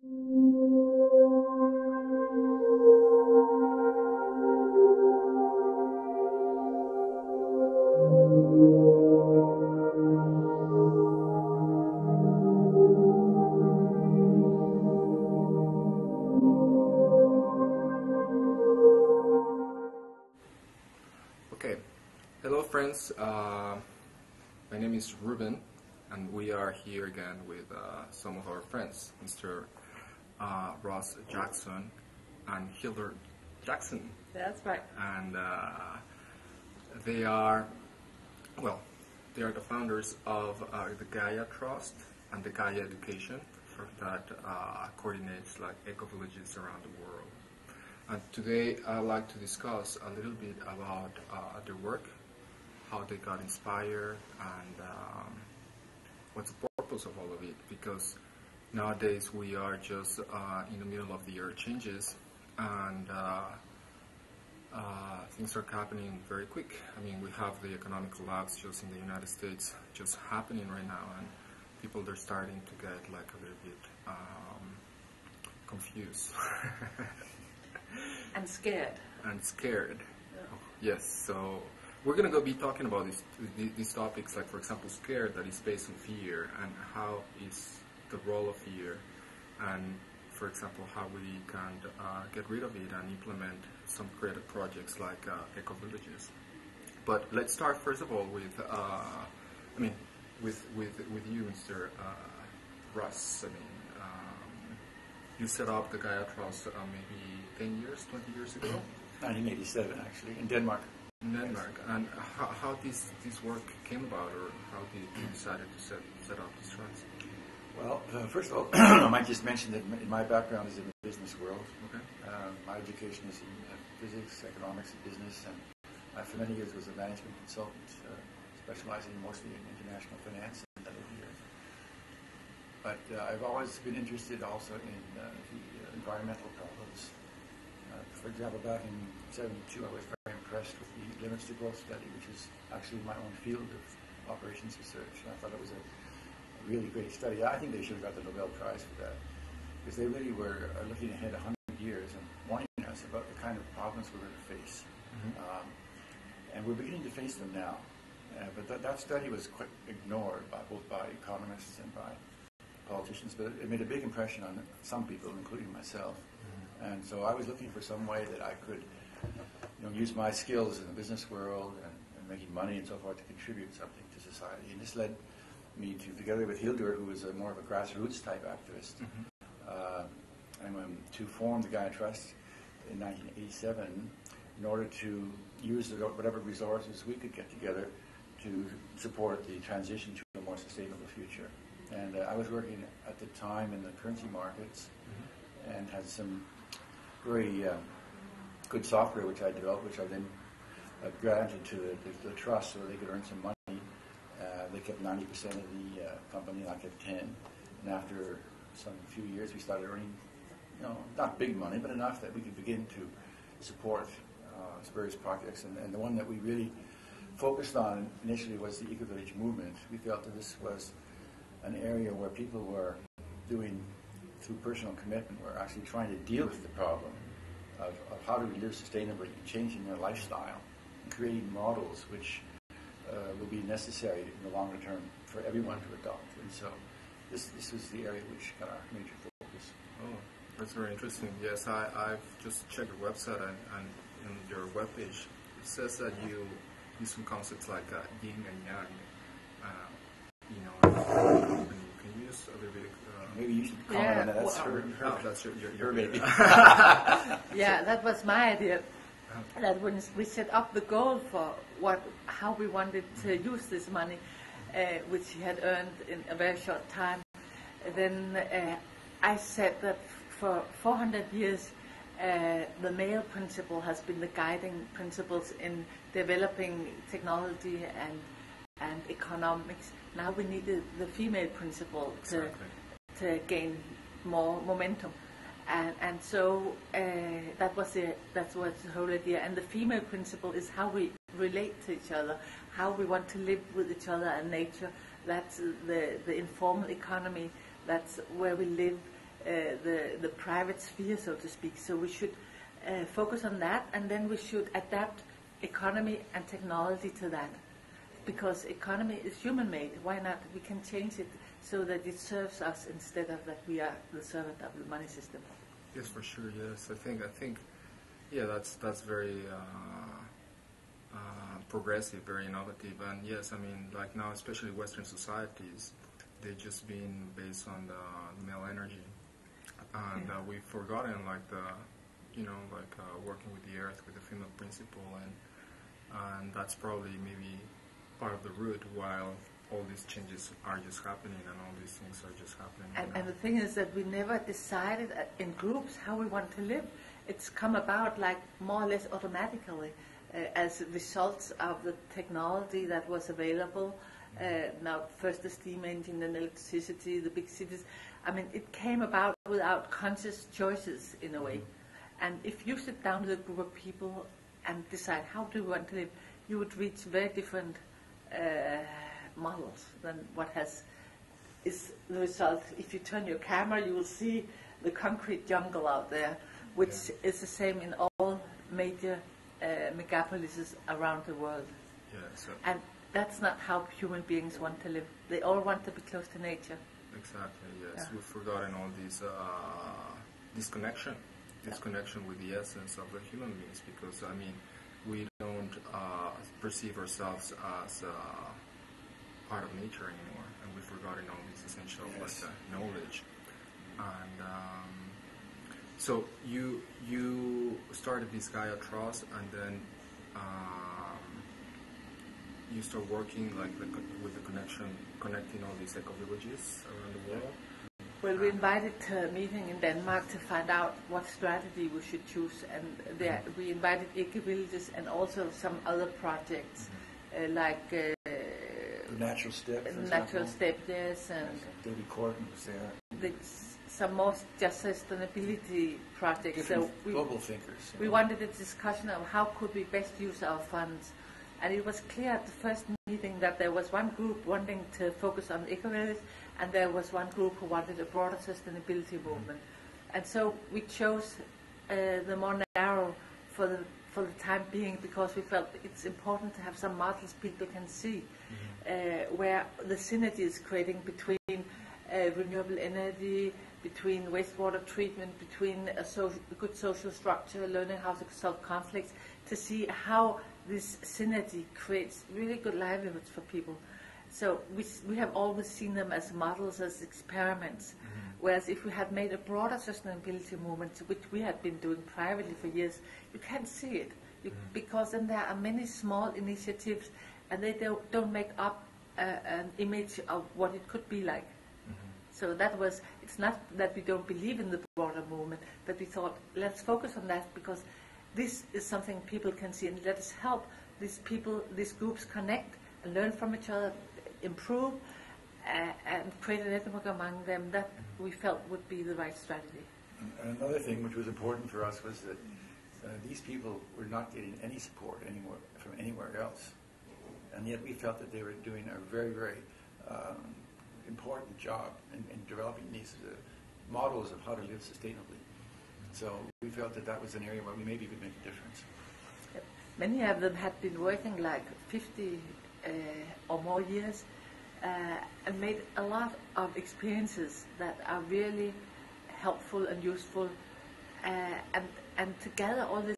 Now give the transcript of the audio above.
Okay, hello friends, my name is Ruben and we are here again with some of our friends, Mr. Ross Jackson and Hildur Jackson. That's right. And they are the founders of the Gaia Trust and the Gaia Education that coordinates like eco-villages around the world. And today I'd like to discuss a little bit about their work, how they got inspired, and what's the purpose of all of it. Because nowadays we are just in the middle of the earth changes, and things are happening very quick. I mean, we have the economic collapse just in the United States just happening right now, and people are starting to get like a little bit confused. And scared. And scared. Yes, so we're going to be talking about these topics, like for example scared, that is based on fear, and how is the role of fear, and for example how we can get rid of it and implement some creative projects like eco-villages. But let's start first of all with with you, Mr. Russ. I mean, you set up the Gaia Trust maybe 10 years, 20 years ago? 1987, actually, in Denmark. In Denmark. Yes. And how this work came about, or how did you decided to set up this trust? Well, first of all, I might just mention that my background is in the business world. Okay. My education is in physics, economics, and business, and I for many years was a management consultant, specializing mostly in international finance and other years. But I've always been interested also in the environmental problems. For example, back in '72, I was very impressed with the Limits to Growth study, which is actually my own field of operations research. And I thought it was a really great study. I think they should have got the Nobel Prize for that, because they really were looking ahead 100 years and warning us about the kind of problems we're going to face. Mm-hmm. And we're beginning to face them now. But that study was quite ignored both by economists and by politicians, but it made a big impression on some people, including myself. Mm-hmm. And so I was looking for some way that I could, use my skills in the business world and making money and so forth to contribute something to society. And this led me to, together with Hildur, who was more of a grassroots type activist, to form the Gaia Trust in 1987 in order to use whatever resources we could get together to support the transition to a more sustainable future. And I was working at the time in the currency markets, and had some very good software which I developed, which I then granted to the trust so they could earn some money. They kept 90% of the company, I kept 10. And after some few years, we started earning, not big money, but enough that we could begin to support various projects. And the one that we really focused on initially was the eco-village movement. We felt that this was an area where people were doing, through personal commitment, were actually trying to deal with the problem of how do we live sustainably, changing their lifestyle, and creating models which will be necessary in the longer term for everyone to adopt. And so this was the area which got our major focus. Oh, that's very interesting. Yes, I've just checked your website, and in your webpage it says that you use some concepts like yin and yang. Can you use a little bit? Maybe you should comment on that. That's your baby. Yeah, that was my idea. That when we set up the goal for how we wanted to use this money, which he had earned in a very short time, then I said that for 400 years, the male principle has been the guiding principles in developing technology and economics. Now we need the female principle to gain more momentum, and so that was the whole idea. And the female principle is how we relate to each other, how we want to live with each other and nature. That's the informal economy. That's where we live the private sphere, so to speak. So we should focus on that, and then we should adapt economy and technology to that, because economy is human-made. Why not? We can change it so that it serves us instead of that we are the servant of the money system. Yes, for sure. Yes, I think, yeah, that's very progressive, very innovative, and yes, I mean, like now, especially Western societies, they've just been based on the male energy, and we've forgotten like the, working with the earth, with the female principle, and that's probably maybe part of the root while all these changes are just happening and all these things are just happening. And the thing is that we never decided in groups how we want to live. It's come about like more or less automatically as results of the technology that was available. Now, first the steam engine, then electricity, the big cities. I mean, it came about without conscious choices in a way. And if you sit down with a group of people and decide how do you want to live, you would reach very different models than what is the result. If you turn your camera, you will see the concrete jungle out there, which is the same in all major megapolises around the world. Yeah, so and that's not how human beings want to live. They all want to be close to nature. Exactly, yes. We've forgotten all these disconnection with the essence of the human beings, because, I mean, we don't perceive ourselves as part of nature anymore, and we've forgotten all these essential knowledge. And so you started this Gaia Trust, and then you start working like with the connecting all these eco-villages around the world. Well, we invited to a meeting in Denmark to find out what strategy we should choose, and there we invited eco-villages and also some other projects like the Natural Step, for Natural example. Step, yes, and David Corton was there. Some more just sustainability projects. Different So global thinkers. we wanted a discussion of how could we best use our funds. And it was clear at the first meeting that there was one group wanting to focus on eco-villages, and there was one group who wanted a broader sustainability movement. And so we chose the more narrow for the time being, because we felt it's important to have some models people can see, where the synergy is creating between renewable energy, between wastewater treatment, between a good social structure, learning how to solve conflicts, to see how this synergy creates really good livelihoods for people. So we have always seen them as models, as experiments. Whereas if we had made a broader sustainability movement, which we had been doing privately for years, you can't see it. Because then there are many small initiatives, and they don't make up an image of what it could be like. So it's not that we don't believe in the broader movement, but we thought, let's focus on that, because this is something people can see, and let us help these groups connect and learn from each other, improve, and create a network among them. That we felt would be the right strategy. And another thing which was important for us was that these people were not getting any support from anywhere else. And yet we felt that they were doing a very, very important job in developing these models of how to live sustainably. So we felt that was an area where we maybe could make a difference. Many of them had been working like 50 or more years and made a lot of experiences that are really helpful and useful. And to gather all this